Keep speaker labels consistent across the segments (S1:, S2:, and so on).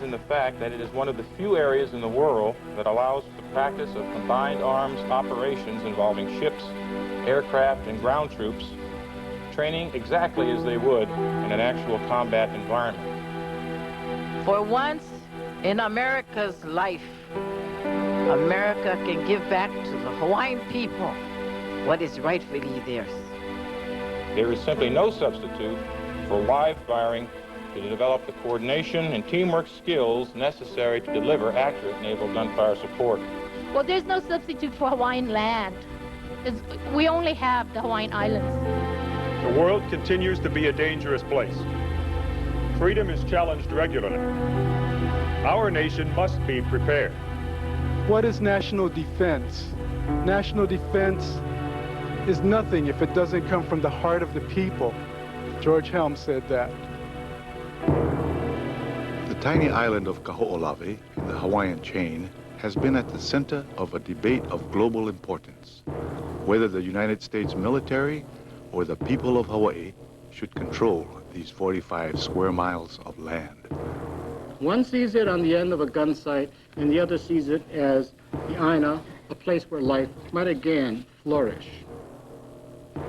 S1: in the fact that it is one of the few areas in the world that allows the practice of combined arms operations involving ships, aircraft, and ground troops, training exactly as they would in an actual combat environment.
S2: For once in America's life, America can give back to the Hawaiian people what is rightfully theirs.
S1: There is simply no substitute for live firing to develop the coordination and teamwork skills necessary to deliver accurate naval gunfire support.
S3: Well, there's no substitute for Hawaiian land. We only have the Hawaiian Islands.
S4: The world continues to be a dangerous place. Freedom is challenged regularly. Our nation must be prepared.
S5: What is national defense? National defense is nothing if it doesn't come from the heart of the people. George Helms said that.
S6: The tiny island of Kahoʻolawe in the Hawaiian chain has been at the center of a debate of global importance, whether the United States military or the people of Hawaii should control these 45 square miles of land.
S7: One sees it on the end of a gun sight, and the other sees it as the ʻāina, a place where life might again flourish.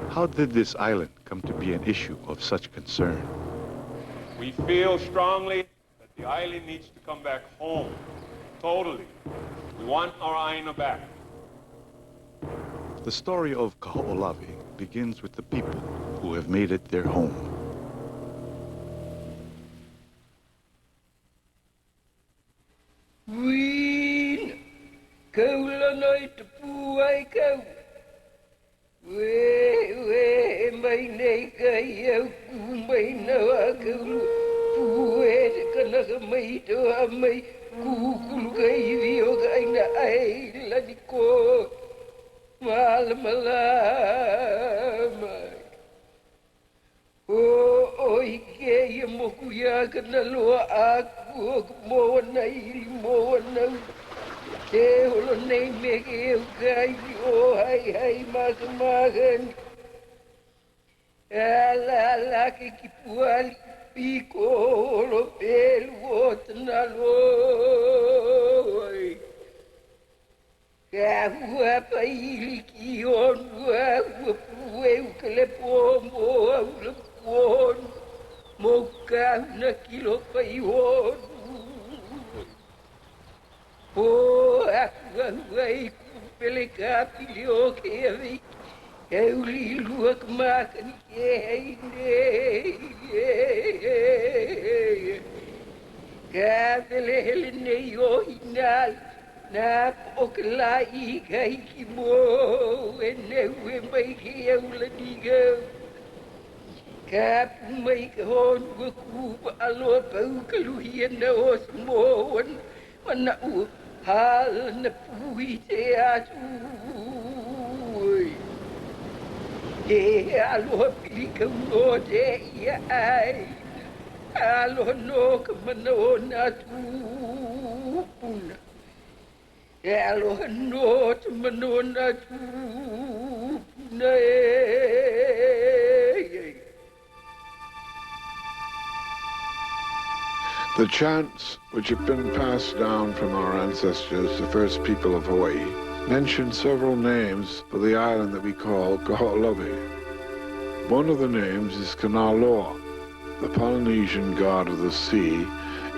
S6: How did this island come to be an issue of such concern?
S4: We feel strongly that the island needs to come back home, totally. We want our ʻāina back.
S6: The story of Kahoʻolawe begins with the people who have made it their home.
S8: Ween, kaula noi te puai kau. We, mai nei kai au ku mai nawa kaulu. Pue te kanaka mai toa mai kukulu kai vio kai na ai lani ko. Malamala mai. O ike ia moku ia kana loa aku mo nei mo nau. Te holo nei me ke au kai o hai makan. Ala ke kipuali piko holo pelu o tanalo. Kahua paili ki on wa pue ukele pomo au on moka na kilo pai on o aku pele ka pilio ke vi euli luak makan ke ka pele hele nei o hinal na poklai kai ki mo e mai ki eula diga Kap mai ka hon ku alo pau ka luhia na o mo wana u hal na pui te atu e alo pili ka no te ia ai alo no ka mano na tu puna e alo no te mano na tu puna
S9: The chants, which have been passed down from our ancestors, the first people of Hawaii, mention several names for the island that we call Kahoʻolawe. One of the names is Kanaloa, the Polynesian god of the sea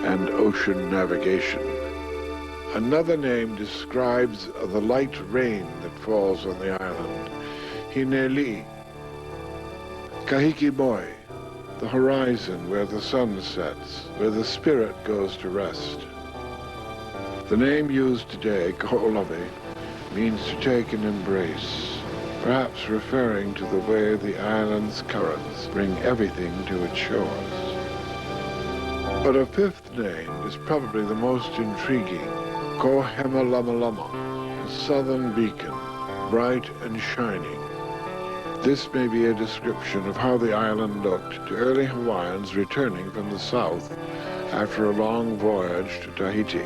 S9: and ocean navigation. Another name describes the light rain that falls on the island, Hineli. Kahiki Boy, the horizon where the sun sets, where the spirit goes to rest. The name used today, Kahoʻolawe, means to take an embrace, perhaps referring to the way the island's currents bring everything to its shores. But a fifth name is probably the most intriguing, Kohemalama, a southern beacon, bright and shining. This may be a description of how the island looked to early Hawaiians returning from the south after a long voyage to Tahiti.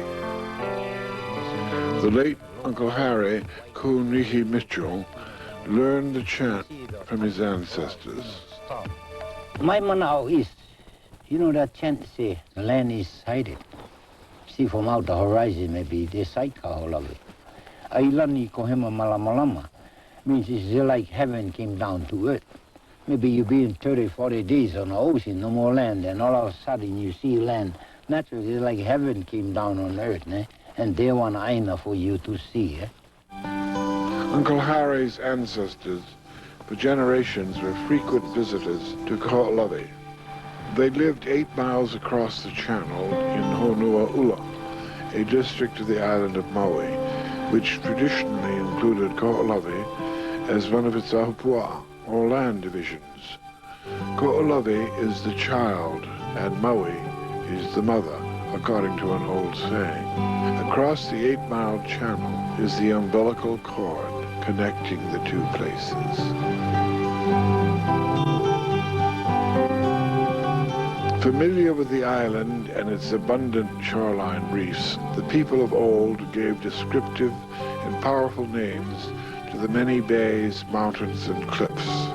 S9: The late Uncle Harry Kunihi Mitchell learned the chant from his ancestors.
S10: My manao is, you know that chant say, the land is hiding. see from out the horizon, maybe they sight Kahoʻolawe. Ailani kohema malamalama means it's just like heaven came down to earth. Maybe you've been 30, 40 days on the ocean, no more land, and all of a sudden you see land. Naturally, it's like heaven came down on earth, and they want ʻāina for you to see.
S9: Uncle Harry's ancestors, for generations, were frequent visitors to Kahoʻolawe. They lived 8 miles across the channel in Honuaʻula, a district of the island of Maui, which traditionally included Kahoʻolawe as one of its ahupua, or land divisions. Kahoʻolawe is the child, and Maui is the mother, according to an old saying. Across the 8-mile channel is the umbilical cord connecting the two places. Familiar with the island and its abundant shoreline reefs, the people of old gave descriptive and powerful names to the many bays, mountains, and cliffs.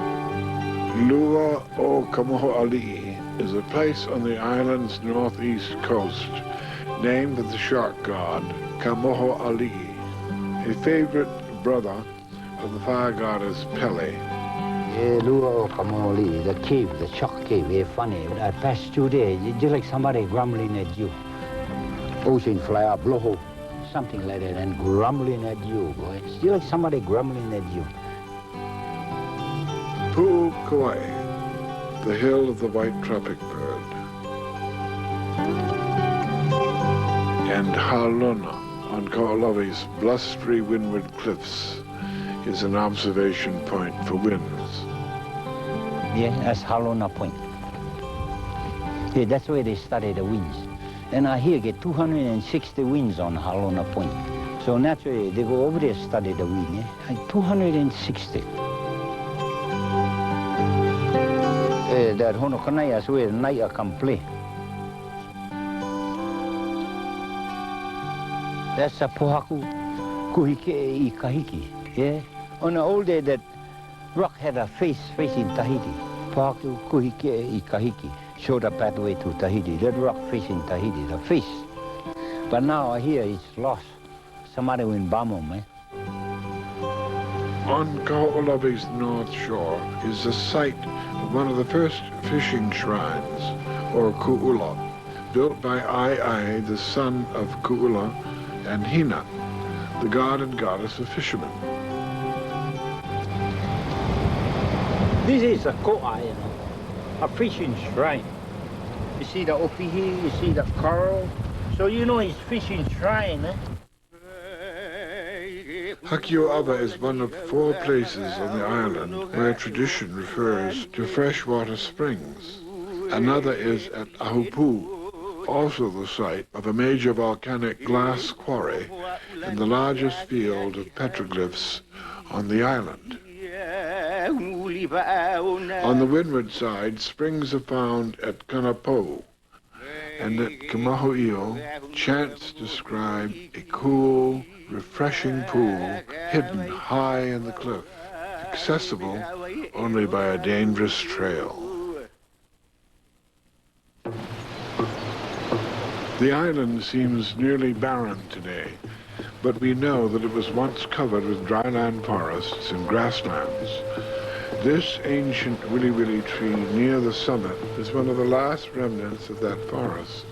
S9: Lua o Kamohoʻali'i is a place on the island's northeast coast named for the shark god Kamohoʻali'i, a favorite brother of the fire goddess Pele.
S10: Lua o Kamohoʻali'i, the cave, the shark cave, very funny. I passed through there, it's just like somebody grumbling at you. Ocean fly up, blow, something like that, and grumbling at you, boy. It's just like somebody grumbling at you.
S9: Pu'ukauai, the hill of the white tropic bird. And Halona, on Kahoʻolawe's blustery windward cliffs, is an observation point for winds.
S10: Yeah, that's Halona Point. Yeah, that's where they study the winds. And I here get 260 winds on Halona Point. So naturally, they go over there study the wind, yeah? Like 260. That Honokanai is where Naya can play. That's a pohaku kuhike I kahiki, yeah? On the old day, that rock had a face facing Tahiti. Pohaku kuhike I kahiki showed a pathway to Tahiti. That rock facing Tahiti, the face. But now I hear it's lost. Somebody went bamo, man.
S9: On Kahoʻolawe's north shore is the site of one of the first fishing shrines, or ku'ula, built by Ai, the son of Ku'ula, and Hina, the god and goddess of fishermen.
S10: This is a ko'a, you know, a fishing shrine. You see the opihi, you see the coral, so you know it's fishing shrine, eh?
S9: Hakio'ava is one of 4 places on the island where tradition refers to freshwater springs. Another is at Ahupu, also the site of a major volcanic glass quarry and the largest field of petroglyphs on the island. On the windward side, springs are found at Kanapou, and at Kamahuio, chants describe a cool, refreshing pool hidden high in the cliff, accessible only by a dangerous trail. The island seems nearly barren today, but we know that it was once covered with dryland forests and grasslands. This ancient willy-willy tree near the summit is one of the last remnants of that forest.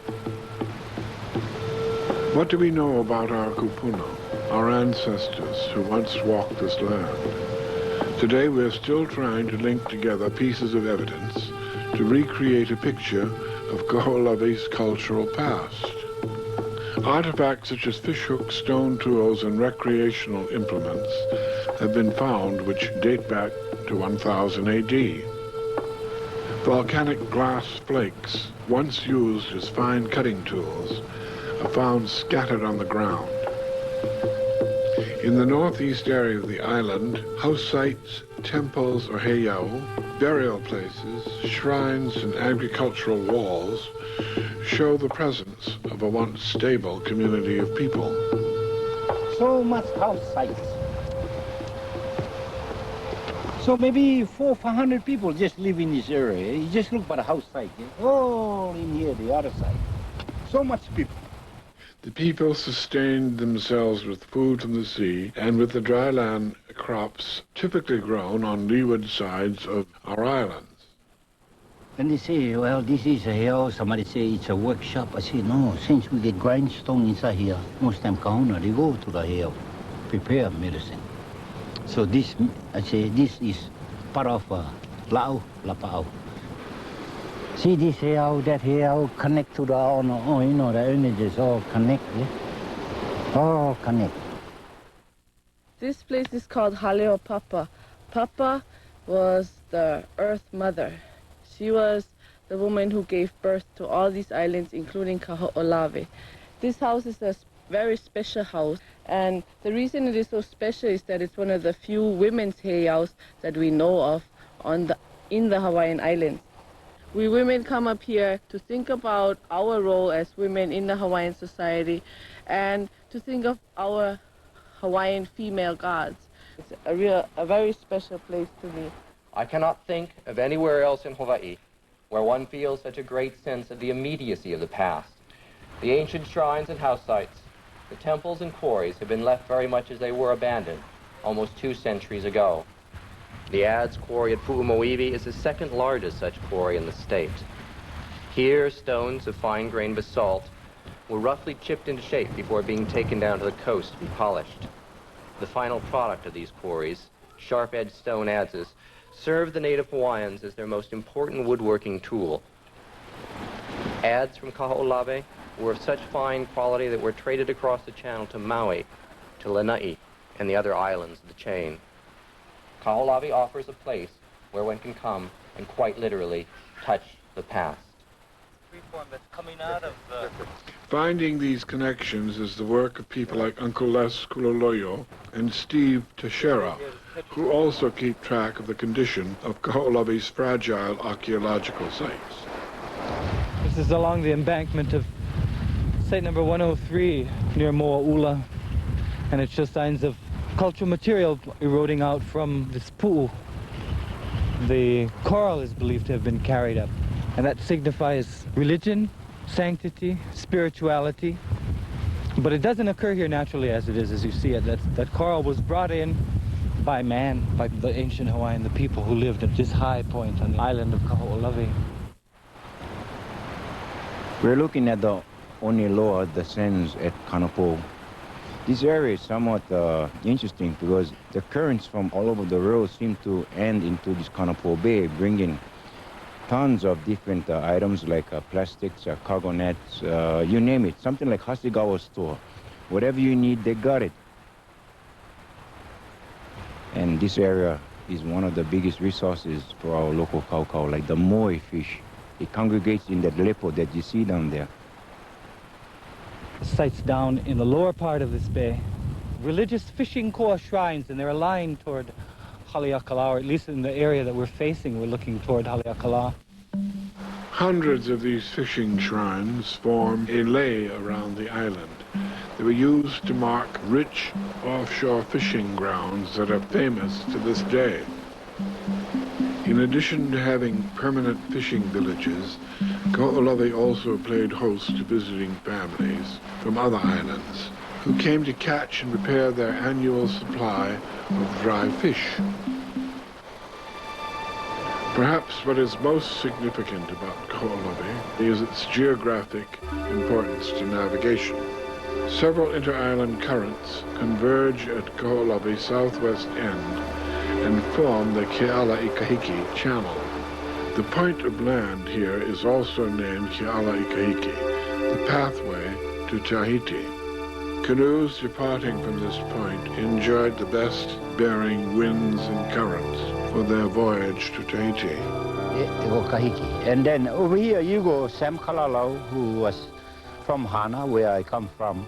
S9: What do we know about our kupuna, our ancestors who once walked this land? Today we're still trying to link together pieces of evidence to recreate a picture of Kahoʻolawe's cultural past. Artifacts such as fishhooks, stone tools, and recreational implements have been found which date back to 1000 AD. Volcanic glass flakes, once used as fine cutting tools, are found scattered on the ground. In the northeast area of the island, house sites, temples or heiau, burial places, shrines, and agricultural walls show the presence of a once stable community of people.
S10: So much house sites. So maybe 400 or 500 people just live in this area. You just look by the house site. All in here, the other side. So much people.
S9: The people sustained themselves with food from the sea and with the dry land crops typically grown on leeward sides of our islands.
S10: And they say, well, this is a hill. Somebody say it's a workshop. I say, no, since we get grindstone inside here, most time kahuna, they go to the hill, prepare medicine. So this, I say, this is part of Lau, Lapao. See this hill, that hill, connect to the ʻAina. Oh, you know, the energies all connect, yeah? All connect.
S11: This place is called Haleo Papa. Papa was the Earth Mother. She was the woman who gave birth to all these islands, including Kahoʻolawe. This house is a very special house, and the reason it is so special is that it's one of the few women's heiaus that we know of in the Hawaiian Islands. We women come up here to think about our role as women in the Hawaiian society and to think of our Hawaiian female gods. It's a very special place to me.
S12: I cannot think of anywhere else in Hawaii where one feels such a great sense of the immediacy of the past. The ancient shrines and house sites, the temples and quarries have been left very much as they were abandoned almost 2 centuries ago. The Adz quarry at Pu'umoiwi is the second largest such quarry in the state. Here, stones of fine-grained basalt were roughly chipped into shape before being taken down to the coast to be polished. The final product of these quarries, sharp-edged stone adzes, served the native Hawaiians as their most important woodworking tool. Adze from Kahoʻolawe were of such fine quality that were traded across the channel to Maui, to Lanai, and the other islands of the chain. Kahoʻolawe offers a place where one can come and quite literally touch the past.
S9: Finding these connections is the work of people like Uncle Les Kuloloyo and Steve Teixeira, who also keep track of the condition of Kahoʻolawe's fragile archaeological sites.
S13: This is along the embankment of site number 103 near Mo'aula, and it shows signs of cultural material eroding out from this pool. The coral is believed to have been carried up, and that signifies religion, sanctity, spirituality. But it doesn't occur here naturally as it is, as you see it. That coral was brought in by man, by the ancient Hawaiian, the people who lived at this high point on the island of Kahoʻolawe.
S10: We're looking at the Oniloa, the sands at Kanopo. This area is somewhat interesting because the currents from all over the world seem to end into this Kanopo Bay, bringing tons of different items like plastics, cargo nets, you name it, something like Hasegawa store. Whatever you need, they got it. And this area is one of the biggest resources for our local kaukau, like the moe fish. It congregates in that lepo that you see down there.
S13: The sites down in the lower part of this bay, religious fishing core shrines, and they're aligned toward Haleakala, or at least in the area that we're facing, we're looking toward Haleakala.
S9: Hundreds of these fishing shrines form a lei around the island. They were used to mark rich offshore fishing grounds that are famous to this day. In addition to having permanent fishing villages, Kahoʻolawe also played host to visiting families from other islands who came to catch and prepare their annual supply of dry fish. Perhaps what is most significant about Kahoʻolawe is its geographic importance to navigation. Several inter-island currents converge at Kahoʻolawe's southwest end and form the Keala Ikahiki Channel. The point of land here is also named Keala Ikahiki, the pathway to Tahiti. Canoes departing from this point enjoyed the best bearing winds and currents for their voyage to Tahiti.
S10: And then over here you go Sam Kalalau, who was from Hana, where I come from,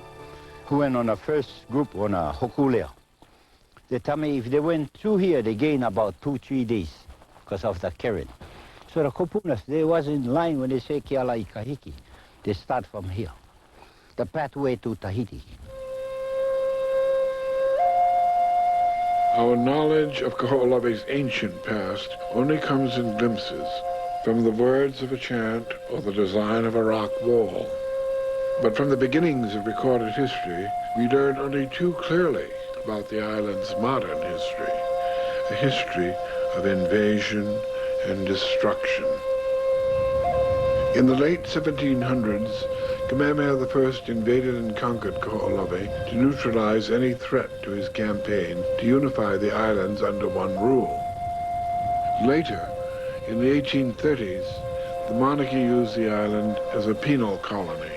S10: who went on the first group on a Hokulea. They tell me if they went through here, they gain about 2-3 days because of the current. So the Kopunas, they was in line when they say Keala Ikahiki. They start from here, the pathway to Tahiti.
S9: Our knowledge of Kahoʻolawe's ancient past only comes in glimpses from the words of a chant or the design of a rock wall. But from the beginnings of recorded history, we learn only too clearly about the island's modern history, a history of invasion and destruction. In the late 1700s, Kamehameha I invaded and conquered Kahoʻolawe to neutralize any threat to his campaign to unify the islands under one rule. Later, in the 1830s, the monarchy used the island as a penal colony.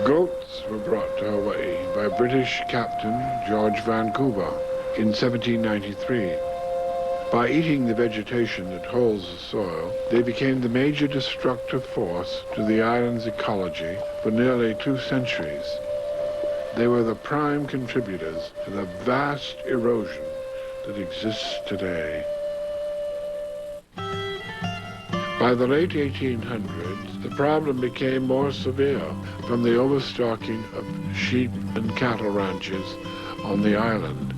S9: Goats were brought to Hawaii by British Captain George Vancouver in 1793. By eating the vegetation that holds the soil, they became the major destructive force to the island's ecology for nearly 2 centuries. They were the prime contributors to the vast erosion that exists today. By the late 1800s, the problem became more severe from the overstocking of sheep and cattle ranches on the island.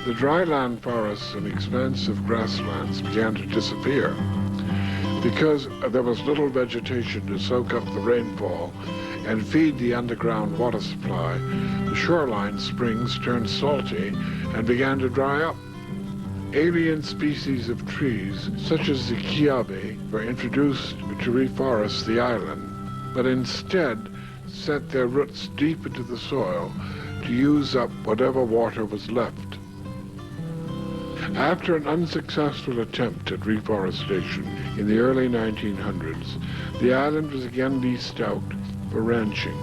S9: The dryland forests and expansive grasslands began to disappear. Because there was little vegetation to soak up the rainfall and feed the underground water supply, the shoreline springs turned salty and began to dry up. Alien species of trees, such as the kiawe, were introduced to reforest the island, but instead set their roots deep into the soil to use up whatever water was left. After an unsuccessful attempt at reforestation in the early 1900s, the island was again leased out for ranching.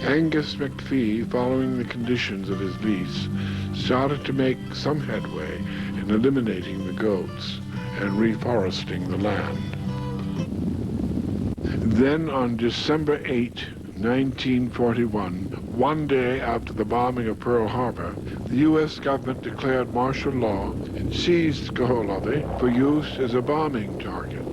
S9: Angus McPhee, following the conditions of his lease, started to make some headway in eliminating the goats and reforesting the land. Then on December 8, 1941, one day after the bombing of Pearl Harbor, the U.S. government declared martial law and seized Kahoʻolawe for use as a bombing target.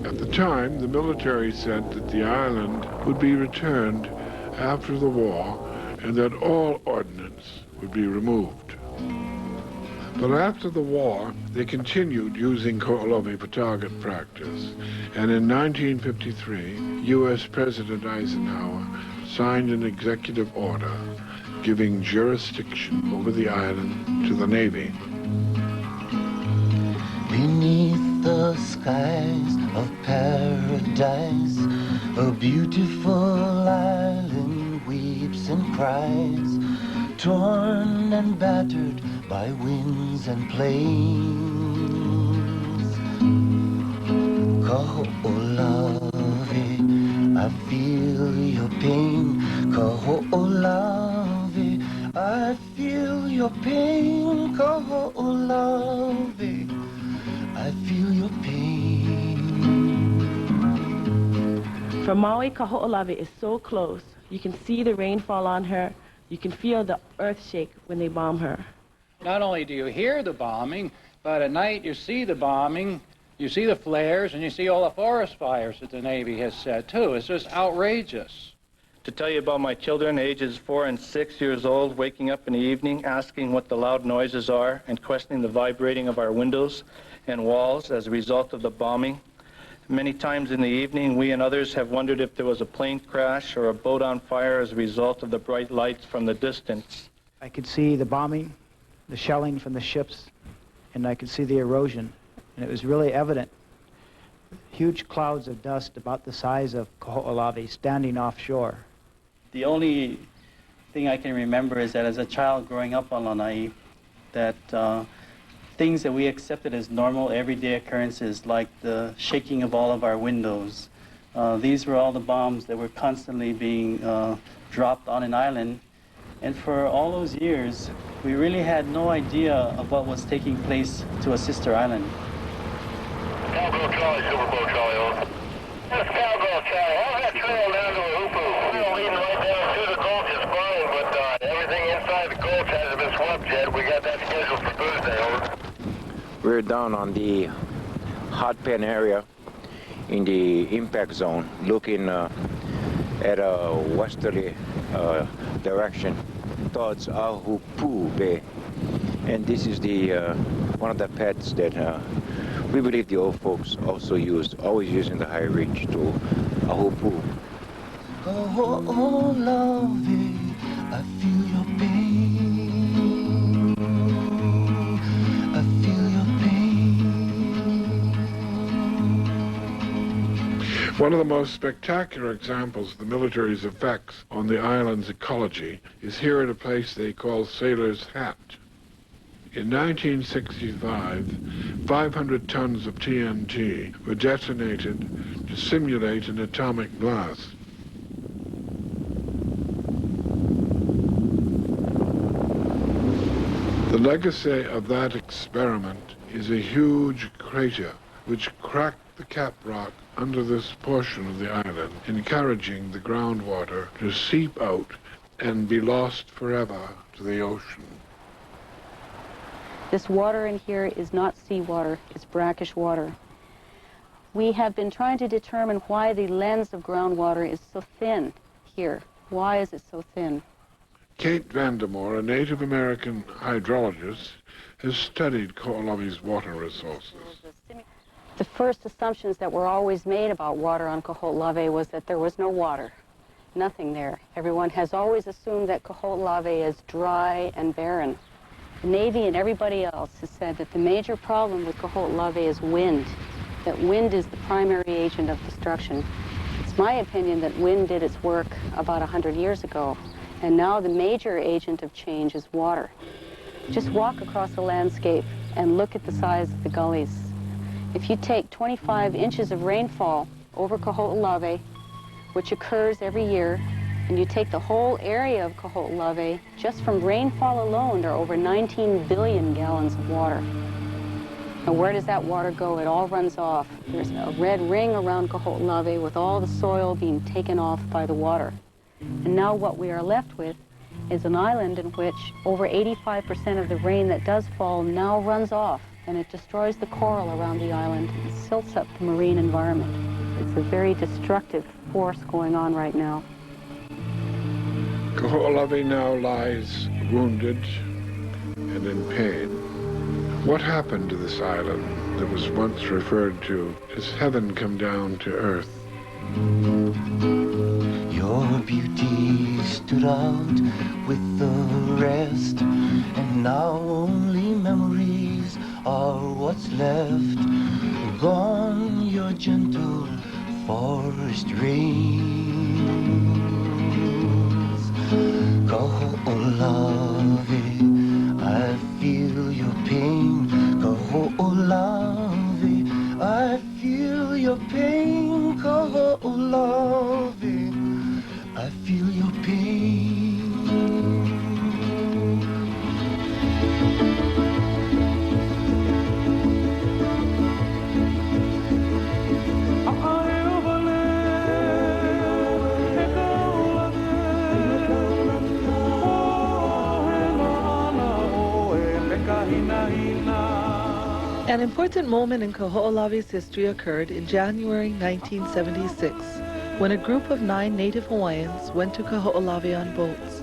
S9: At the time, the military said that the island would be returned after the war and that all ordnance would be removed. But after the war, they continued using Kahoʻolawe for target practice, and in 1953, U.S. President Eisenhower signed an executive order giving jurisdiction over the island to the Navy.
S14: Beneath the skies of paradise, a beautiful island weeps and cries, torn and battered by winds and plains. Kahoʻolawe, I feel your pain. Kahoʻolawe, I feel your pain. Kahoʻolawe, I feel your pain.
S11: From Maui, Kahoʻolawe is so close. You can see the rainfall on her. You can feel the earth shake when they bomb her.
S15: Not only do you hear the bombing, but at night you see the bombing, you see the flares, and you see all the forest fires that the Navy has set, too. It's just outrageous.
S16: To tell you about my children, ages 4 and 6 years old, waking up in the evening, asking what the loud noises are, and questioning the vibrating of our windows and walls as a result of the bombing. Many times in the evening, we and others have wondered if there was a plane crash or a boat on fire as a result of the bright lights from the distance.
S17: I could see the bombing, the shelling from the ships, and I could see the erosion, and it was really evident. Huge clouds of dust about the size of Kahoʻolawe standing offshore.
S18: The only thing I can remember is that as a child growing up on Lanai, that things that we accepted as normal everyday occurrences, like the shaking of all of our windows, these were all the bombs that were constantly being dropped on an island. And for all those years, we really had no idea of what was taking place to a sister island.
S19: Cowgirl Charlie, Superboat Charlie, over. This Cowgirl Charlie, how's that trail down to a hoopoo? We're leading right down through the gulch is fine, but everything inside the gulch hasn't been swept yet. We got that scheduled for Thursday, over.
S20: We're down on the hot pen area in the impact zone, looking at a westerly direction towards Ahupu Bay. And this is the one of the pads that we believe the old folks also used, always using the high reach to Ahupu.
S14: Kaho'olawe, I feel your pain. I feel your pain.
S9: One of the most spectacular examples of the military's effects on the island's ecology is here at a place they call Sailor's Hat. In 1965, 500 tons of TNT were detonated to simulate an atomic blast. The legacy of that experiment is a huge crater which cracked the cap rock under this portion of the island, encouraging the groundwater to seep out and be lost forever to the ocean.
S21: This water in here is not seawater, it's brackish water. We have been trying to determine why the lens of groundwater is so thin here. Why is it so thin?
S9: Kate Vandermoor, a Native American hydrologist, has studied Kaho'olawe's water resources.
S21: The first assumptions that were always made about water on Kaho'olawe was that there was no water, nothing there. Everyone has always assumed that Kaho'olawe is dry and barren. The Navy and everybody else has said that the major problem with Kaho'olawe is wind, that wind is the primary agent of destruction. It's my opinion that wind did its work about 100 years ago, and now the major agent of change is water. Just walk across the landscape and look at the size of the gullies. If you take 25 inches of rainfall over Kaho'olawe, which occurs every year, and you take the whole area of Kaho'olawe, just from rainfall alone, there are over 19 billion gallons of water. Now, where does that water go? It all runs off. There's a red ring around Kaho'olawe with all the soil being taken off by the water. And now what we are left with is an island in which over 85% of the rain that does fall now runs off, and it destroys the coral around the island and silts up the marine environment. It's a very destructive force going on right now.
S9: Kaho'olawe now lies wounded and in pain. What happened to this island that was once referred to as heaven come down to earth?
S14: Your beauty stood out with the rest, and now only memories are what's left. Gone your gentle forest rains. Kaho'olawe, I feel your pain. Kaho'olawe, I feel your pain. Kaho'olawe, I feel your pain.
S22: An important moment in Kaho'olawe's history occurred in January 1976, when a group of 9 Native Hawaiians went to Kaho'olawe on boats,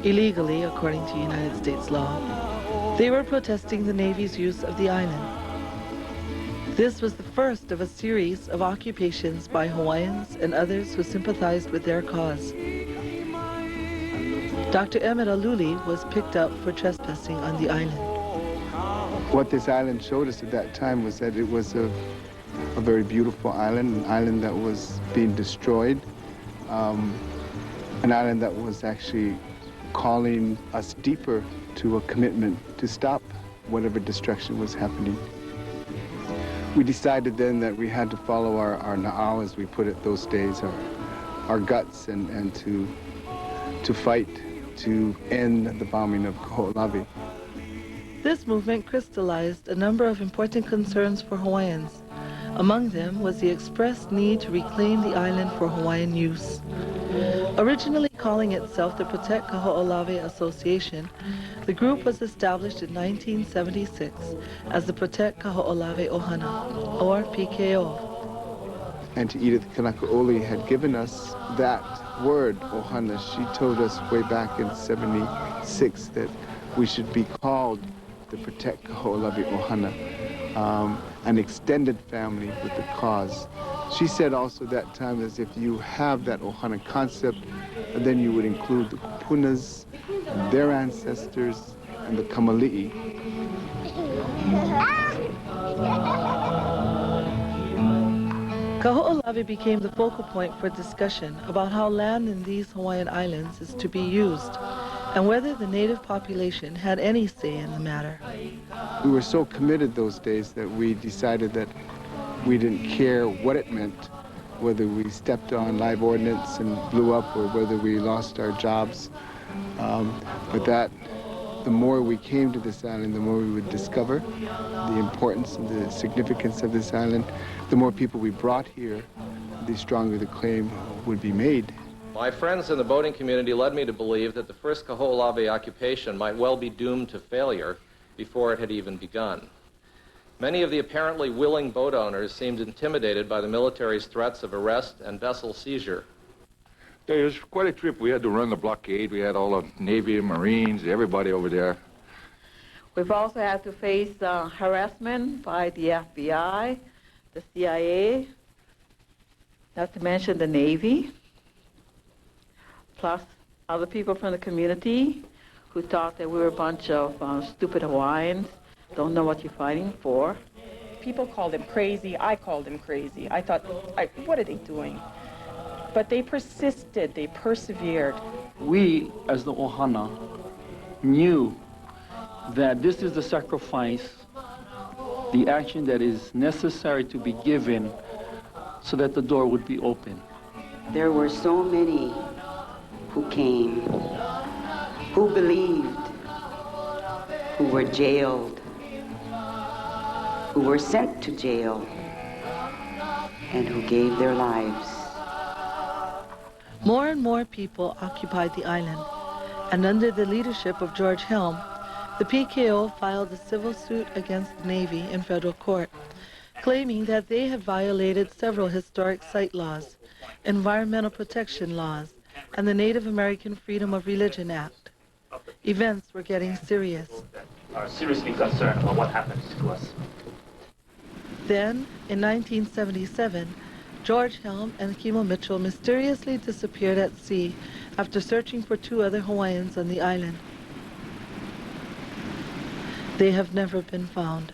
S22: illegally according to United States law. They were protesting the Navy's use of the island. This was the first of a series of occupations by Hawaiians and others who sympathized with their cause. Dr. Emmett Aluli was picked up for trespassing on the island.
S23: What this island showed us at that time was that it was a very beautiful island, an island that was being destroyed, an island that was actually calling us deeper to a commitment to stop whatever destruction was happening. We decided then that we had to follow our na'au, as we put it those days, our guts, and to fight to end the bombing of Kaho'olawe.
S22: This movement crystallized a number of important concerns for Hawaiians. Among them was the expressed need to reclaim the island for Hawaiian use. Originally calling itself the Protect Kaho'olawe Association, the group was established in 1976 as the Protect Kaho'olawe ʻOhana, or PKO.
S23: Auntie Edith Kanakaʻoli had given us that word, ʻOhana. She told us way back in '76 that we should be called the Protect Kaho'olawe ʻOhana, an extended family with the cause She said also that time is if you have that ʻOhana concept, then you would include the kupunas, their ancestors, and the kamali'i.
S22: Kahoʻolawe became the focal point for discussion about how land in these Hawaiian islands is to be used and whether the native population had any say in the matter.
S23: We were so committed those days that we decided that we didn't care what it meant, whether we stepped on live ordnance and blew up or whether we lost our jobs. But that the more we came to this island, the more we would discover the importance and the significance of this island. The more people we brought here, the stronger the claim would be made.
S12: My friends in the boating community led me to believe that the first Kahoʻolawe occupation might well be doomed to failure before it had even begun. Many of the apparently willing boat owners seemed intimidated by the military's threats of arrest and vessel seizure.
S1: It was quite a trip. We had to run the blockade. We had all the Navy and Marines, everybody over there.
S2: We've also had to face harassment by the FBI, the CIA, not to mention the Navy, plus other people from the community who thought that we were a bunch of stupid Hawaiians, don't know what you're fighting for.
S3: People called him crazy. I called him crazy. I thought, what are they doing? But they persisted, they persevered.
S24: We, as the ʻOhana, knew that this is the sacrifice, the action that is necessary to be given so that the door would be open.
S25: There were so many who came, who believed, who were jailed, who were sent to jail, and who gave their lives.
S22: More and more people occupied the island, and under the leadership of George Helm, the PKO filed a civil suit against the Navy in federal court, claiming that they had violated several historic site laws, environmental protection laws, and the Native American Freedom of Religion Act. Events were getting serious.
S26: Are seriously concerned about what happens to us.
S22: Then, in 1977, George Helm and Kimo Mitchell mysteriously disappeared at sea after searching for 2 other Hawaiians on the island. They have never been found.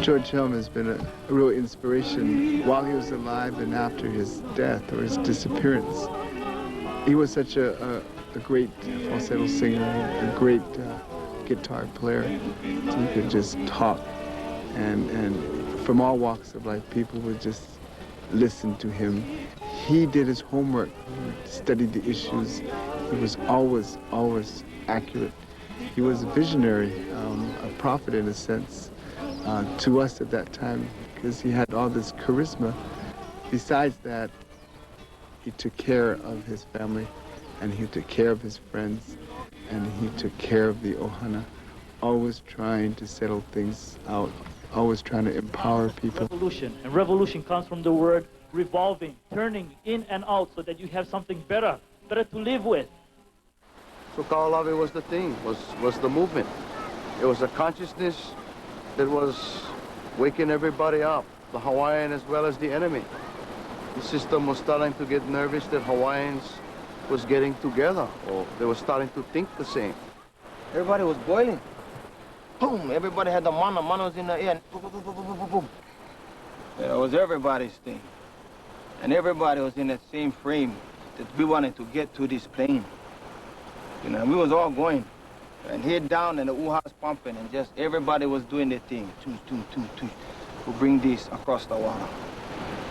S23: George Helm has been a real inspiration while he was alive and after his death or his disappearance. He was such a great falsetto singer, a great guitar player. He could just talk, and from all walks of life, people would just listen to him. He did his homework, studied the issues. He was always accurate. He was a visionary, a prophet in a sense. To us at that time, because he had all this charisma. Besides that, he took care of his family, and he took care of his friends, and he took care of the ʻOhana, always trying to settle things out, always trying to empower people.
S26: Revolution, and revolution comes from the word revolving, turning in and out so that you have something better to live with.
S27: So Kahoʻolawe was the thing, was the movement. It was a consciousness that was waking everybody up, the Hawaiian as well as the enemy. The system was starting to get nervous that Hawaiians was getting together, or they were starting to think the same.
S28: Everybody was boiling. Boom, everybody had the mana was in the air, and boom, boom, boom, boom, boom, boom. Yeah, it was everybody's thing. And everybody was in that same frame that we wanted to get to this plane. You know, we was all going. And head down and the uha's pumping and just everybody was doing their thing. To bring this across the water.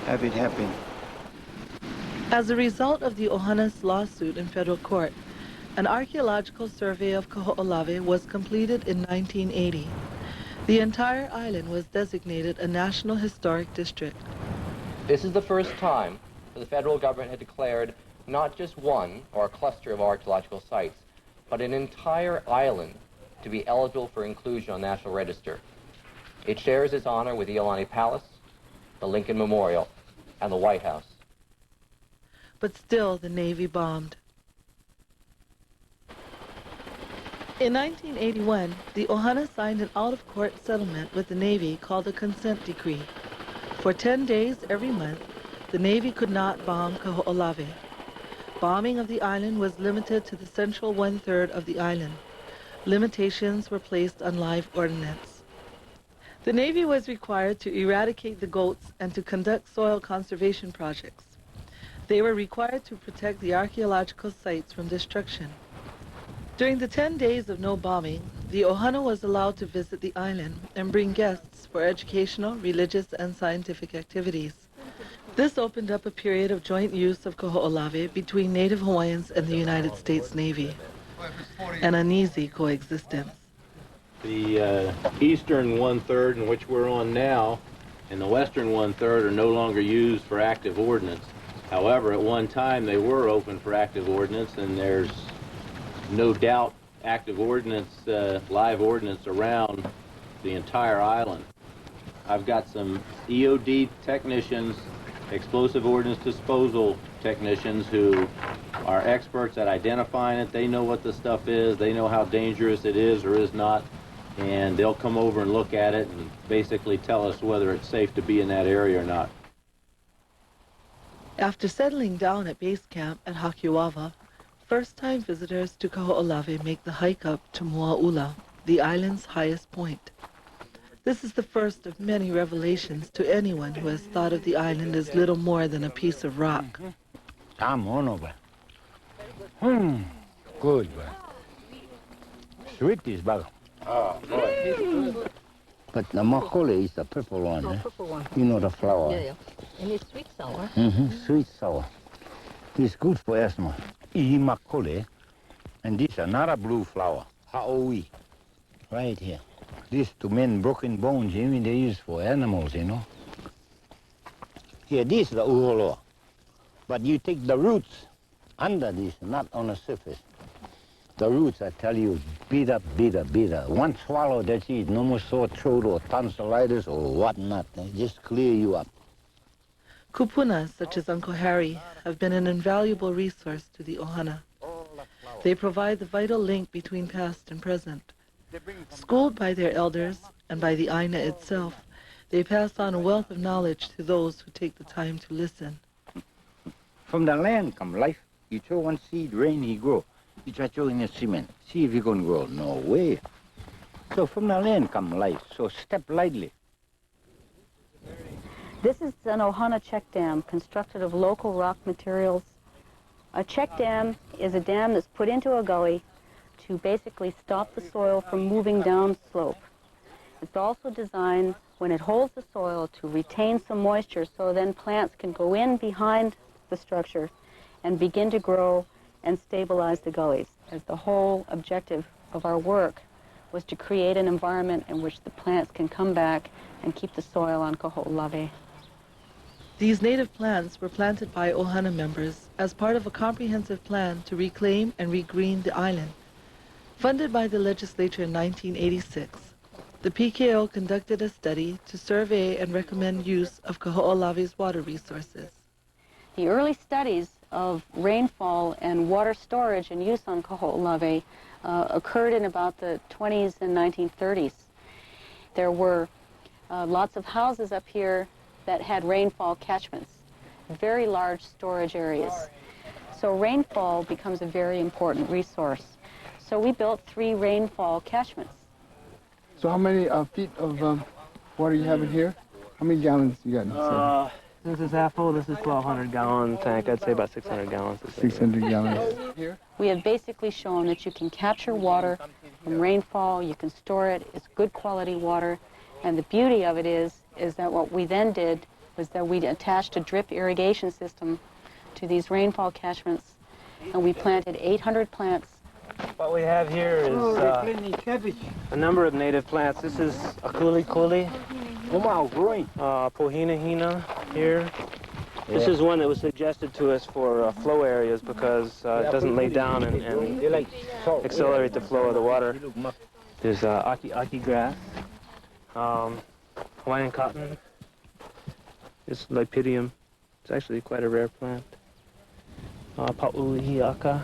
S28: Have it happen.
S22: As a result of the ʻOhana's lawsuit in federal court, an archaeological survey of Kahoʻolawe was completed in 1980. The entire island was designated a National Historic District.
S12: This is the first time that the federal government had declared not just one or a cluster of archaeological sites, but an entire island to be eligible for inclusion on the National Register. It shares its honor with the Iolani Palace, the Lincoln Memorial, and the White House.
S22: But still, the Navy bombed. In 1981, the ʻOhana signed an out-of-court settlement with the Navy called a consent decree. For 10 days every month, the Navy could not bomb Kahoʻolawe. Bombing of the island was limited to the central one-third of the island. Limitations were placed on live ordnance. The Navy was required to eradicate the goats and to conduct soil conservation projects. They were required to protect the archaeological sites from destruction. During the 10 days of no bombing, the ʻOhana was allowed to visit the island and bring guests for educational, religious, and scientific activities. This opened up a period of joint use of Kahoʻolawe between Native Hawaiians and the United States Navy, an uneasy coexistence.
S4: The eastern one-third, in which we're on now, and the western one-third are no longer used for active ordnance. However, at one time they were open for active ordnance, and there's no doubt active ordnance, live ordnance around the entire island. I've got some EOD technicians, explosive ordnance disposal technicians, who are experts at identifying it. They know what the stuff is, they know how dangerous it is or is not, and they'll come over and look at it and basically tell us whether it's safe to be in that area or not.
S22: After settling down at base camp at Hakiwawa, first-time visitors to Kahoʻolawe make the hike up to Moaʻula, the island's highest point. This is the first of many revelations to anyone who has thought of the island as little more than a piece of rock.
S5: Good. Sweet is better. But the makole is the purple one.
S6: Oh, purple one.
S5: You know the flower.
S6: Yeah. And it's sweet sour.
S5: Sweet sour. It's good for asthma. Makole. And this another blue flower. Haʻowi. Right here. This to mend broken bones, even they use for animals, you know. Here, this is the uholoa. But you take the roots under this, not on the surface. The roots, I tell you, bitter. One swallow, that's it. No more sore throat or tonsillitis or whatnot. They just clear you up.
S22: Kupunas, such as Uncle Harry, have been an invaluable resource to the ʻOhana. They provide the vital link between past and present. Schooled by their elders and by the ʻāina itself, they pass on a wealth of knowledge to those who take the time to listen.
S5: From the land come life. You throw one seed, rain, he grow. You try throwing a cement, see if he can grow. No way. So from the land come life, so step lightly.
S21: This is an ʻOhana check dam constructed of local rock materials. A check dam is a dam that's put into a gully to basically stop the soil from moving down slope. It's also designed, when it holds the soil, to retain some moisture so then plants can go in behind the structure and begin to grow and stabilize the gullies, as the whole objective of our work was to create an environment in which the plants can come back and keep the soil on Kahoʻolawe.
S22: These native plants were planted by ʻOhana members as part of a comprehensive plan to reclaim and regreen the island. Funded by the legislature in 1986, the PKO conducted a study to survey and recommend use of Kahoʻolawe's water resources.
S21: The early studies of rainfall and water storage and use on Kahoʻolawe occurred in about the 20s and 1930s. There were lots of houses up here that had rainfall catchments, very large storage areas. So rainfall becomes a very important resource. So we built 3 rainfall catchments.
S23: So how many feet of water you have in here? How many gallons you got?
S7: This is half full. This is 1,200 gallon tank. I'd say about 600 gallons.
S23: 600 gallons. Here?
S21: We have basically shown that you can capture water from rainfall, you can store it, it's good quality water, and the beauty of it is that what we then did was that we attached a drip irrigation system to these rainfall catchments, and we planted 800 plants.
S7: What we have here is a number of native plants. This is a kuli, pohina here. This is one that was suggested to us for flow areas because it doesn't lay down and accelerate the flow of the water. There's aki grass. Hawaiian cotton. It's Lipidium. It's actually quite a rare plant. Pauʻuhiaka.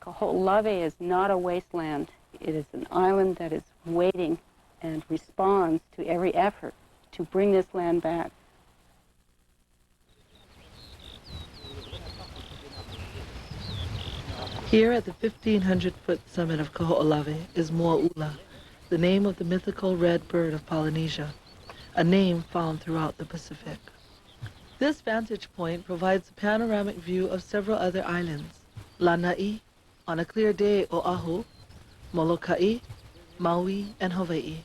S21: Kahoʻolawe is not a wasteland. It is an island that is waiting and responds to every effort to bring this land back.
S22: Here at the 1,500-foot summit of Kahoʻolawe is Moʻaula, the name of the mythical red bird of Polynesia, a name found throughout the Pacific. This vantage point provides a panoramic view of several other islands: Lanai, on a clear day Oahu, Molokai, Maui, and Hawaii.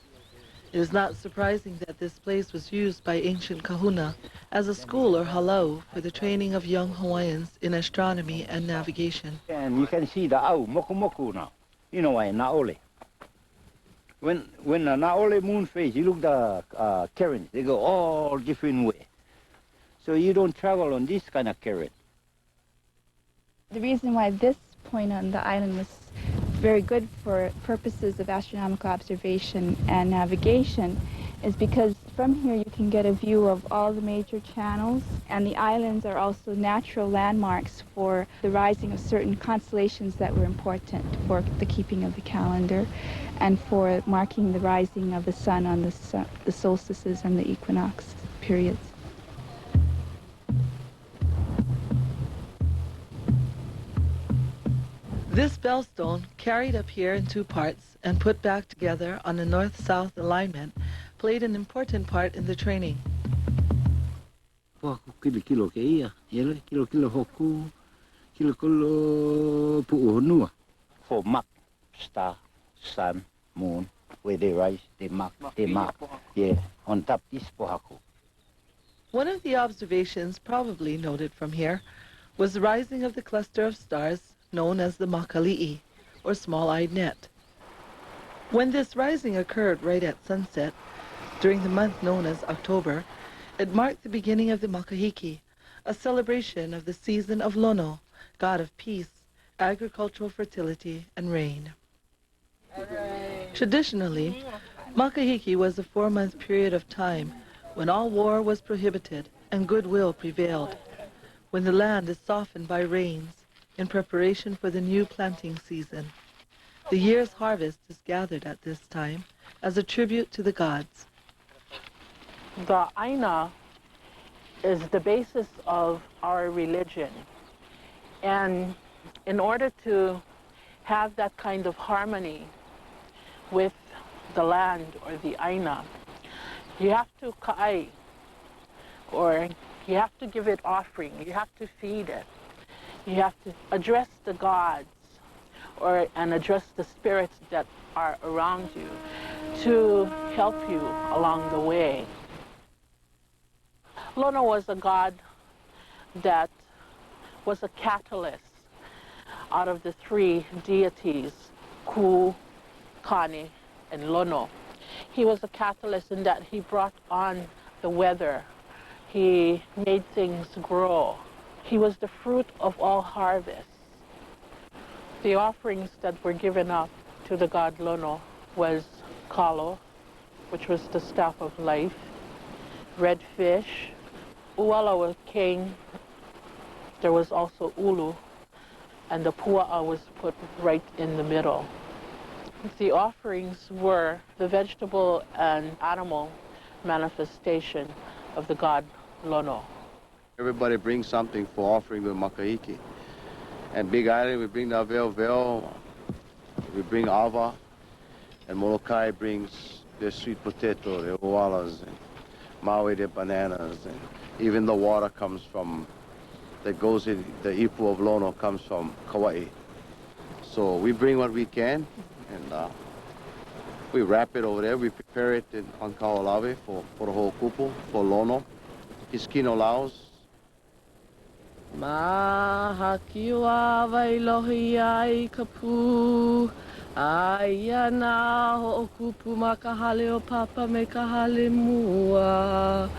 S22: It is not surprising that this place was used by ancient kahuna as a school or halau for the training of young Hawaiians in astronomy and navigation.
S5: And you can see the au, moku now. You know why, Naole. When the Naole moon phase, you look the currents, they go all different way. So you don't travel on this kind of current.
S8: The reason why this point on the island was very good for purposes of astronomical observation and navigation is because from here you can get a view of all the major channels, and the islands are also natural landmarks for the rising of certain constellations that were important for the keeping of the calendar and for marking the rising of the sun on the solstices and the equinox periods.
S22: This bellstone, carried up here in two parts and put back together on the north-south alignment, played an important part in the training.
S5: For mark, star, sun, moon, where they rise, they mark. Yeah, on top this pohaku.
S22: One of the observations probably noted from here was the rising of the cluster of stars known as the makali'i, or small-eyed net. When this rising occurred right at sunset, during the month known as October, it marked the beginning of the makahiki, a celebration of the season of Lono, god of peace, agricultural fertility, and rain. Traditionally, makahiki was a 4-month period of time when all war was prohibited and goodwill prevailed, when the land is softened by rains in preparation for the new planting season. The year's harvest is gathered at this time as a tribute to the gods.
S3: The ʻāina is the basis of our religion. And in order to have that kind of harmony with the land or the ʻāina, you have to ka'ai, or you have to give it offering, you have to feed it. You have to address the gods and address the spirits that are around you to help you along the way. Lono was a god that was a catalyst out of the 3 deities, Ku, Kane, and Lono. He was a catalyst in that he brought on the weather. He made things grow. He was the fruit of all harvests. The offerings that were given up to the god Lono was kalo, which was the staff of life, red fish, uala was king, there was also ulu, and the pua'a was put right in the middle. The offerings were the vegetable and animal manifestation of the god Lono.
S27: Everybody brings something for offering the makahiki. And Big Island, we bring the vel, we bring ava, and Molokai brings their sweet potato, their oalas, and Maui, their bananas, and even the water comes from, that goes in, the ipu of Lono comes from Kauai. So we bring what we can, and we wrap it over there. We prepare it on Kahoʻolawe for the whole kupu, for Lono, his kino laos.
S10: Mahakiwa wailohi ai ka pū, ʻāina hoʻokupu ma ka hale o papa me ka hale mua.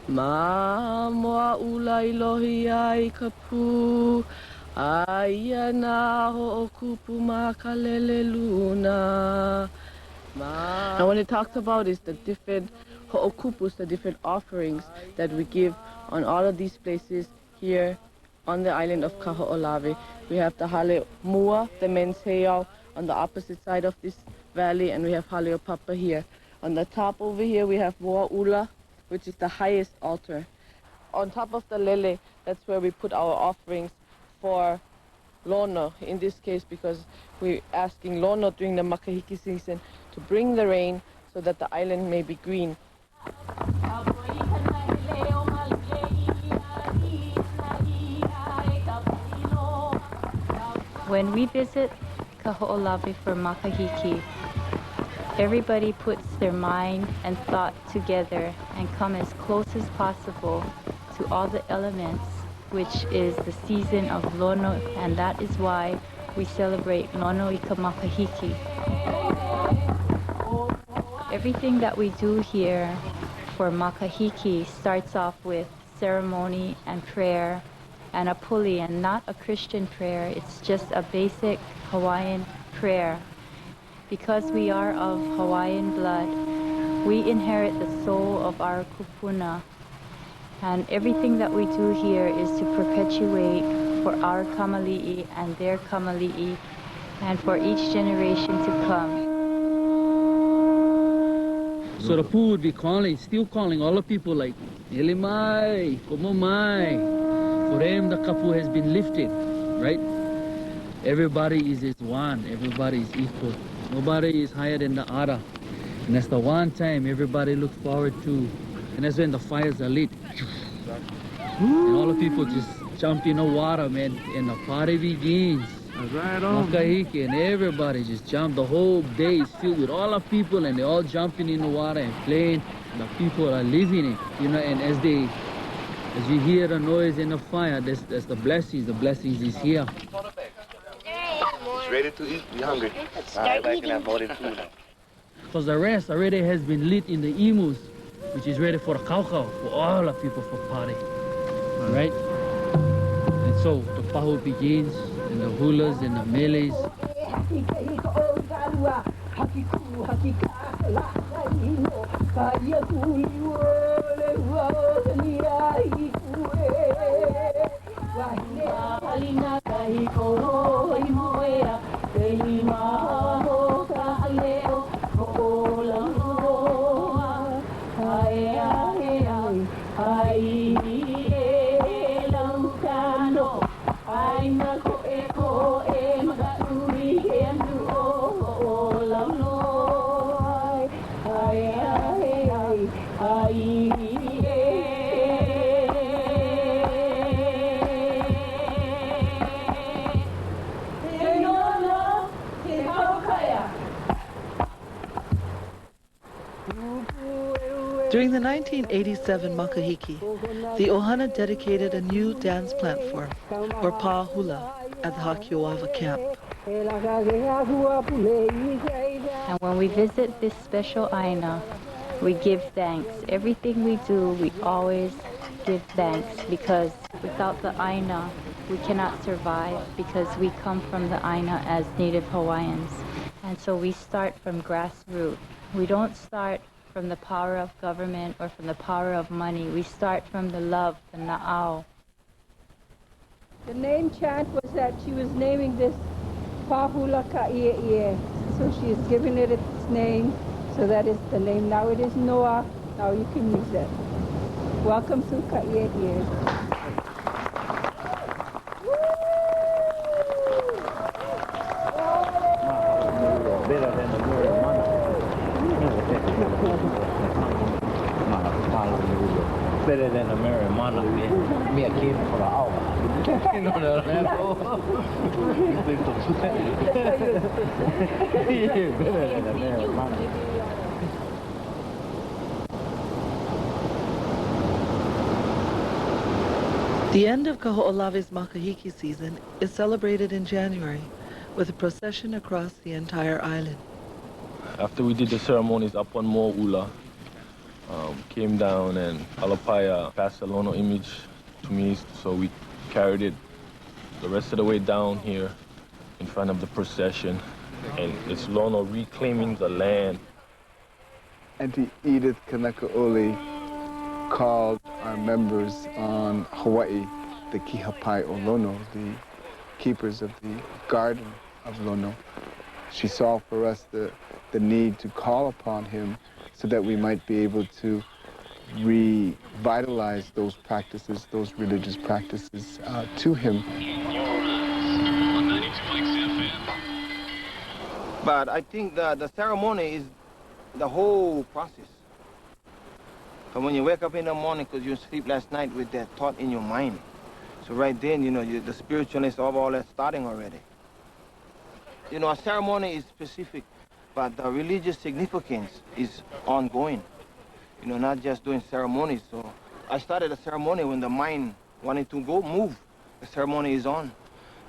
S10: Moʻaula ilohi ai ka pū, ʻāina hoʻokupu ma ka lele luna.
S11: Now when it talks about is the different
S10: ho'okupus, the different offerings that we give on all of these places here on the island of Kahoʻolawe. We have the hale mua, the men's heiau, on the opposite side of this valley, and we have hale papa here. On the top over here, we have moa ula, which is the highest altar. On top of the lele, that's where we put our offerings for lono, in this case, because we're asking lono during the makahiki season to bring the rain so that the island may be green.
S11: When we visit Kahoʻolawe for makahiki, everybody puts their mind and thought together and come as close as possible to all the elements, which is the season of lono, and that is why we celebrate Lono Ika Makahiki. Everything that we do here for makahiki starts off with ceremony and prayer and a puli, and not a Christian prayer. It's just a basic Hawaiian prayer. Because we are of Hawaiian blood, we inherit the soul of our kupuna. And everything that we do here is to perpetuate for our kamali'i and their kamali'i, and for each generation to come.
S24: So the pool would be calling, still calling all the people like, Elimai, Komomai. For them, the kapu has been lifted, right? Everybody is one, everybody is equal. Nobody is higher than the other. And that's the one time everybody looks forward to. And that's when the fires are lit. And all the people just jump in the water, man, and the party begins.
S13: Right on.
S24: Makahiki, and everybody just jump. The whole day is filled with all the people, and they're all jumping in the water and playing. The people are living it, you know, and as you hear the noise and the fire, that's the blessings. The blessings is here.
S13: It's ready to eat. You hungry? I can have more than food.
S24: Because the rest already has been lit in the emus, which is ready for the kaukau, for all the people for party. All right? And so the pahu begins, and the hulas and the melees.
S22: During the 1987 Makahiki, the ''Ohana" dedicated a new dance platform, or pāhula, at the Hakiōʻawa camp.
S11: And when we visit this special ʻāina, we give thanks. Everything we do, we always give thanks, because without the ʻāina, we cannot survive, because we come from the ʻāina as Native Hawaiians. And so we start from grassroots. We don't start from the power of government or from the power of money. We start from the love, the na'au.
S15: The name chant was that she was naming this Pāhula Ka'i'ie. So she is giving it its name, so that is the name. Now it is Noah. Now you can use it. Welcome to Ka'i'ie.
S5: Better than the word mana. Better than a marijuana. Me a kid for the hour. Better than a marijuana.
S22: The end of Kaho'olawe's Makahiki season is celebrated in January with a procession across the entire island.
S16: After we did the ceremonies up on Mo'ula, came down and Alapaya passed the Lono image to me, so we carried it the rest of the way down here in front of the procession, and it's Lono reclaiming the land.
S23: Auntie Edith Kanakaʻole called our members on Hawaii the Kihapai o Lono, the keepers of the garden of Lono. She saw for us the need to call upon him so that we might be able to revitalize those practices, those religious practices to him.
S28: But I think the ceremony is the whole process. But when you wake up in the morning because you sleep last night with that thought in your mind, so right then, you know, the spiritualness of all that starting already. You know, a ceremony is specific, but the religious significance is ongoing. You know, not just doing ceremonies. So I started a ceremony when the mind wanted to go move. The ceremony is on.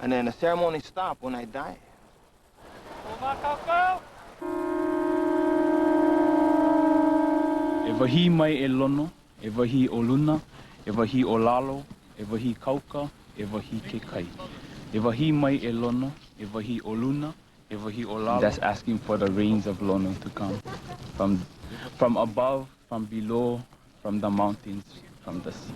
S28: And then the ceremony stopped when I die.
S1: E wahi mai e lono, e wahi o luna, e wahi o lalo, e wahi kauka, e wahi ke kai. E wahi mai e lono, e wahi o luna, e wahi o lalo. That's asking for the rains of Lono to come. From above, from below, from the mountains, from the sea.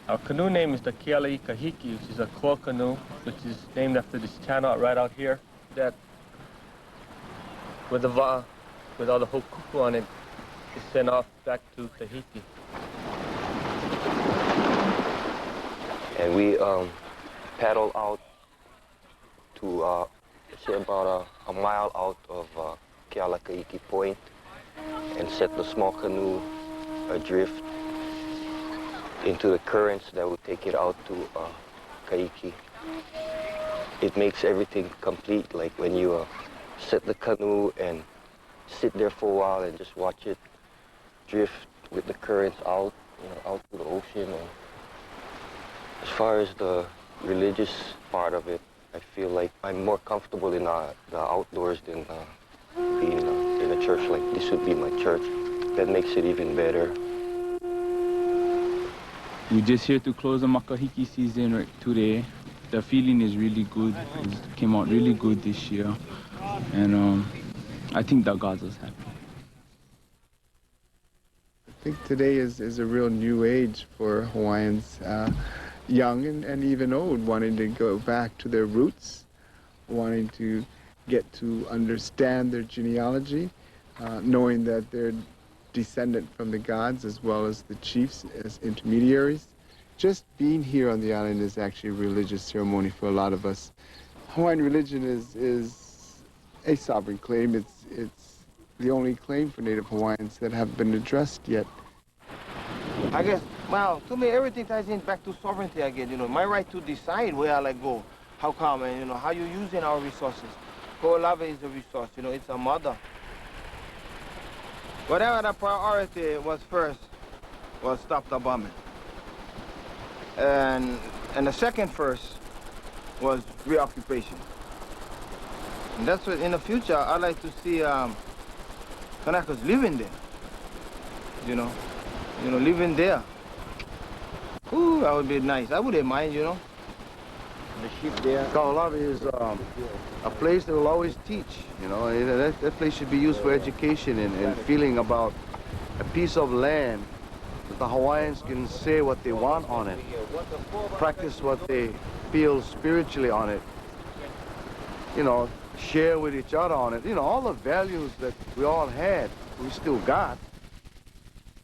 S7: Our canoe name is the Kealai Kahiki, which is a core canoe, which is named after this channel right out here. That with the va, with all the hokuku on it, is sent off back to Tahiti.
S2: And we paddle out to say about a mile out of Kealakaiki Point and set the small canoe adrift into the currents that will take it out to Kaiki. It makes everything complete, like when you set the canoe and sit there for a while and just watch it drift with the currents out, you know, out to the ocean. And as far as the religious part of it, I feel like I'm more comfortable in the outdoors than being in a church. Like this would be my church. That makes it even better.
S1: We're just here to close the makahiki season right today. The feeling is really good. It came out really good this year. And I think the gods was happy.
S23: I think today is a real new age for Hawaiians, young and even old, wanting to go back to their roots, wanting to get to understand their genealogy, knowing that they're descendant from the gods as well as the chiefs as intermediaries. Just being here on the island is actually a religious ceremony for a lot of us. Hawaiian religion is a sovereign claim. It's the only claim for Native Hawaiians that have been addressed yet.
S28: I guess, well, to me, everything ties in back to sovereignty again, you know, my right to decide where I like go, how come, and, you know, how you're using our resources. Kahoʻolawe is a resource, you know, it's a mother. Whatever the priority was first was stop the bombing. And the second first was reoccupation. And that's what, in the future, I'd like to see Kanakas living there, you know, living there. Ooh, that would be nice. I wouldn't mind, you know.
S27: The sheep there. Kahoʻolawe is a place that will always teach, you know. That place should be used for education and feeling about a piece of land that the Hawaiians can say what they want on it, practice what they feel spiritually on it, you know, share with each other on it. You know, all the values that we all had, we still got.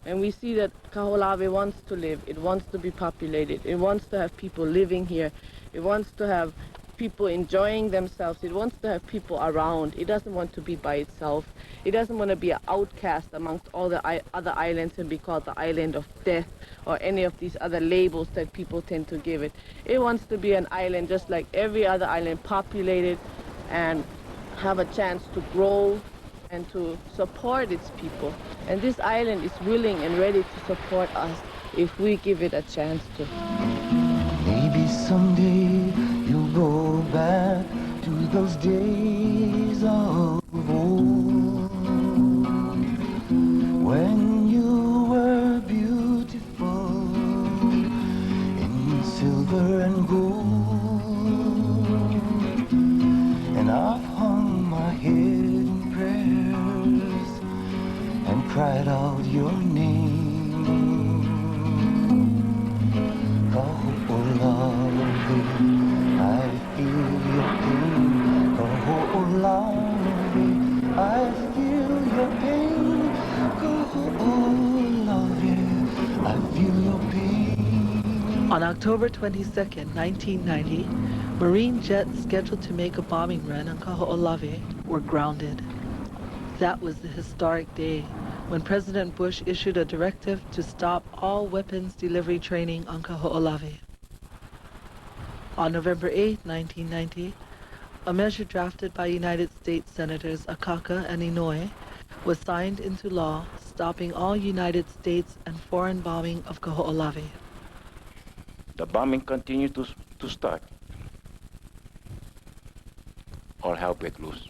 S10: And we see that Kahoʻolawe wants to live, it wants to be populated, it wants to have people living here, it wants to have people enjoying themselves, it wants to have people around, it doesn't want to be by itself, it doesn't want to be an outcast amongst all the other islands and be called the island of death or any of these other labels that people tend to give it. It wants to be an island just like every other island, populated and have a chance to grow and to support its people. And this island is willing and ready to support us if we give it a chance to.
S9: Maybe someday you'll go back to those days of old, when you were beautiful in silver and gold, and I've hung my head in prayers cried out your name. Kaho'olawe, I feel your pain. Kaho'olawe, I feel your pain. Kaho'olawe, I feel your pain.
S22: On October 22, 1990, Marine jets scheduled to make a bombing run on Kaho'olawe were grounded. That was the historic day when President Bush issued a directive to stop all weapons delivery training on Kaho'olawe. On November 8, 1990, a measure drafted by United States Senators Akaka and Inouye was signed into law, stopping all United States and foreign bombing of Kaho'olawe.
S5: The bombing continued to start. All hell break loose.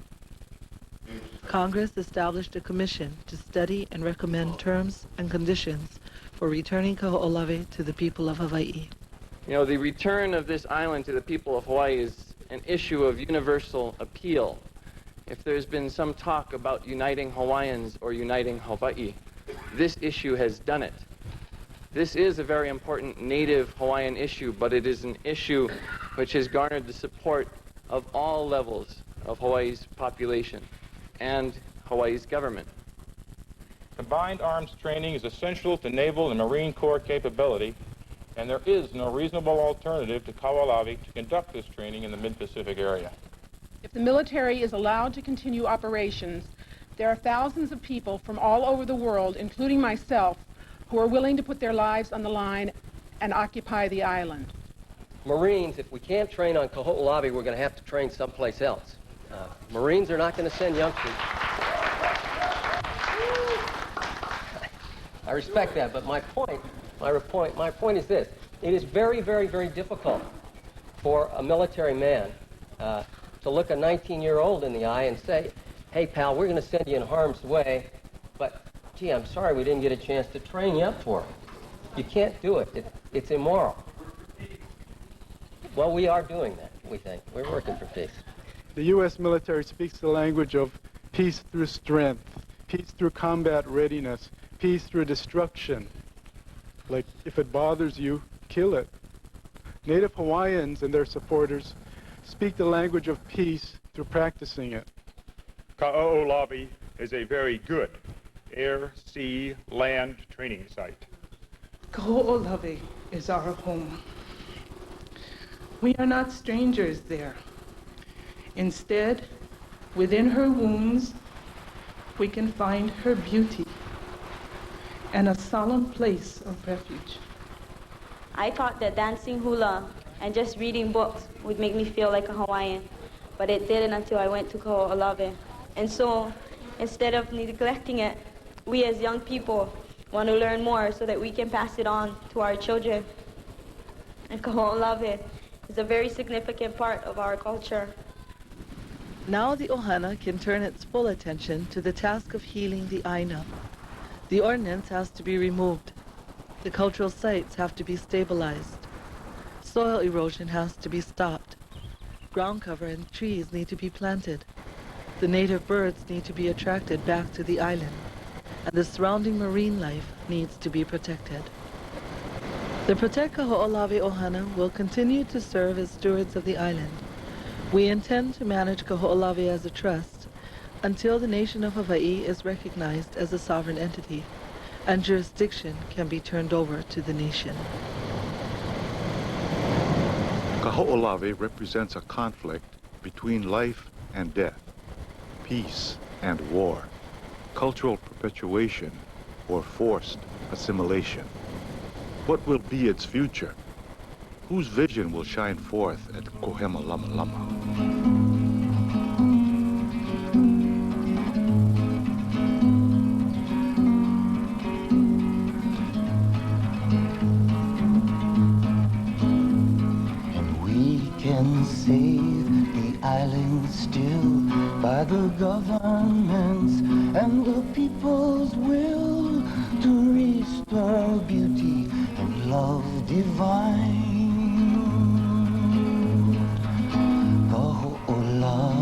S22: Congress established a commission to study and recommend terms and conditions for returning Kaho'olawe to the people of Hawaii.
S12: You know, the return of this island to the people of Hawaii is an issue of universal appeal. If there's been some talk about uniting Hawaiians or uniting Hawaii, this issue has done it. This is a very important native Hawaiian issue, but it is an issue which has garnered the support of all levels of Hawaii's population and Hawaii's government.
S14: Combined arms training is essential to naval and Marine Corps capability, and there is no reasonable alternative to Kaho'olawe to conduct this training in the mid-Pacific area.
S17: If the military is allowed to continue operations, there are thousands of people from all over the world, including myself, who are willing to put their lives on the line and occupy the island.
S18: Marines, if we can't train on Kaho'olawe, we're going to have to train someplace else. Marines are not going to send youngsters. I respect that, but my point is this. It is very, very, very difficult for a military man to look a 19-year-old in the eye and say, hey, pal, we're going to send you in harm's way, but, gee, I'm sorry we didn't get a chance to train you up for it. You can't do it. It's immoral. Well, we are doing that, we think. We're working for peace.
S23: The U.S. military speaks the language of peace through strength, peace through combat readiness, peace through destruction. Like, if it bothers you, kill it. Native Hawaiians and their supporters speak the language of peace through practicing it.
S14: Kaho'olawe is a very good air, sea, land training site.
S19: Kaho'olawe is our home. We are not strangers there. Instead, within her wounds, we can find her beauty and a solemn place of refuge.
S20: I thought that dancing hula and just reading books would make me feel like a Hawaiian, but it didn't until I went to Kaho'olawe. And so, instead of neglecting it, we as young people want to learn more so that we can pass it on to our children. And Kaho'olawe is a very significant part of our culture.
S22: Now the ʻOhana can turn its full attention to the task of healing the ʻāina. The ordinance has to be removed. The cultural sites have to be stabilized. Soil erosion has to be stopped. Ground cover and trees need to be planted. The native birds need to be attracted back to the island, and the surrounding marine life needs to be protected. The Protect Kaho'olawe ʻOhana will continue to serve as stewards of the island. We intend to manage Kaho'olawe as a trust until the nation of Hawaii is recognized as a sovereign entity and jurisdiction can be turned over to the nation.
S25: Kaho'olawe represents a conflict between life and death, peace and war, cultural perpetuation or forced assimilation. What will be its future? Whose vision will shine forth at Kohema Lama Lama?
S9: Can save the island still by the governments and the people's will to restore beauty and love divine. Kaho'olawe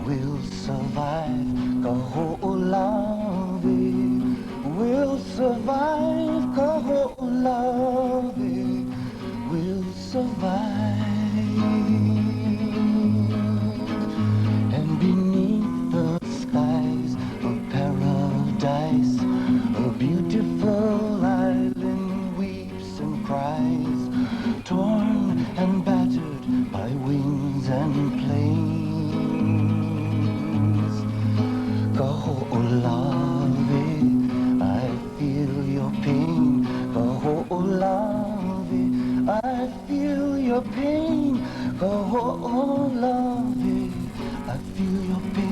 S9: will survive. Kaho'olawe I feel your pain, Kahoʻolawe. I feel your pain.